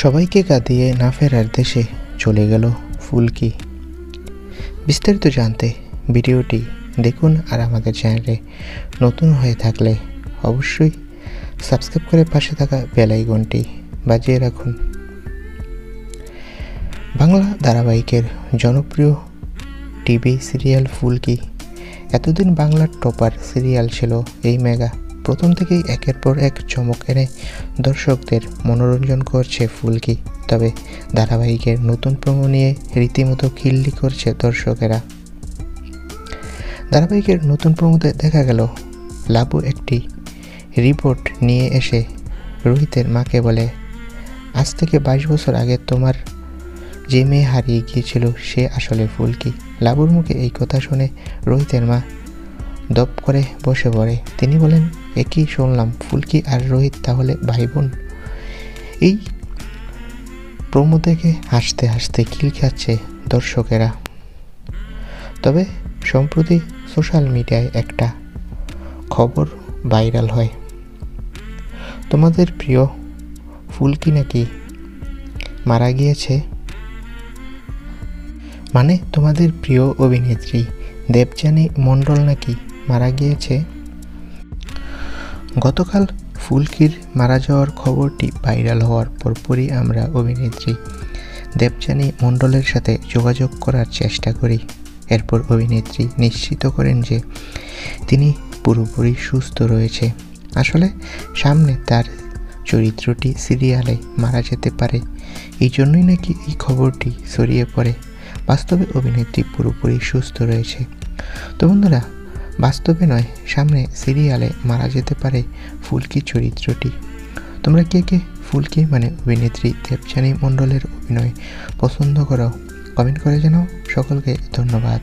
সবাইকে কাঁদিয়ে না ফেরার দেশে চলে গেল ফুলকি। বিস্তারিত জানতে ভিডিওটি দেখুন, আর আমাদের চ্যানেলে নতুন হয়ে থাকলে অবশ্যই সাবস্ক্রাইব করে পাশে থাকা বেল আইকনটি বাজিয়ে রাখুন। বাংলা ধারাবাহিকের জনপ্রিয় টিভি সিরিয়াল ফুলকি এতদিন বাংলার টপার সিরিয়াল ছিল এই মেগা। প্রথম থেকেই একের পর এক চমক এনে দর্শকদের মনোরঞ্জন করছে ফুলকি। তবে ধারাবাহিকের নতুন প্রোমো নিয়ে রীতিমতো খিল্লি করছে দর্শকেরা। ধারাবাহিকের নতুন প্রোমোতে দেখা গেল লাবু একটি রিপোর্ট নিয়ে এসে রোহিতের মাকে বলে, আজ থেকে 22 বছর আগে তোমার যে মেয়ে হারিয়ে গিয়েছিল সে আসলে ফুলকি। লাবুর মুখে এই কথা শুনে রোহিতের মা দপ করে বসে পড়ে। তিনি বলেন, একই শুনলাম, ফুলকি আর রোহিত তাহলে ভাই বোন? এই প্রোমো দেখে হাসতে হাসতে খিল খাচ্ছে দর্শকেরা। তবে সম্প্রতি সোশ্যাল মিডিয়ায় একটা খবর ভাইরাল হয়, তোমাদের প্রিয় ফুলকি নাকি মারা গিয়েছে। মানে তোমাদের প্রিয় অভিনেত্রী দেবযানী মণ্ডল নাকি মারা গিয়েছে। গতকাল ফুলকির মারা যাওয়ার খবরটি ভাইরাল হওয়ার পরপরই আমরা অভিনেত্রী দেবযানী মণ্ডলের সাথে যোগাযোগ করার চেষ্টা করি। এরপর অভিনেত্রী নিশ্চিত করেন যে তিনি পুরোপুরি সুস্থ রয়েছে। আসলে সামনে তার চরিত্রটি সিরিয়ালে মারা যেতে পারে, এই জন্যই নাকি এই খবরটি ছড়িয়ে পড়ে। বাস্তবে অভিনেত্রী পুরোপুরি সুস্থ রয়েছে। তো বন্ধুরা, বাস্তবে নয়, সামনে সিরিয়ালে মারা যেতে পারে ফুলকি চরিত্রটি। তোমরা কে কে ফুলকি মানে অভিনেত্রী দেবযানী মণ্ডলের অভিনয় পছন্দ করো কমেন্ট করে জানাও। সকলকে ধন্যবাদ।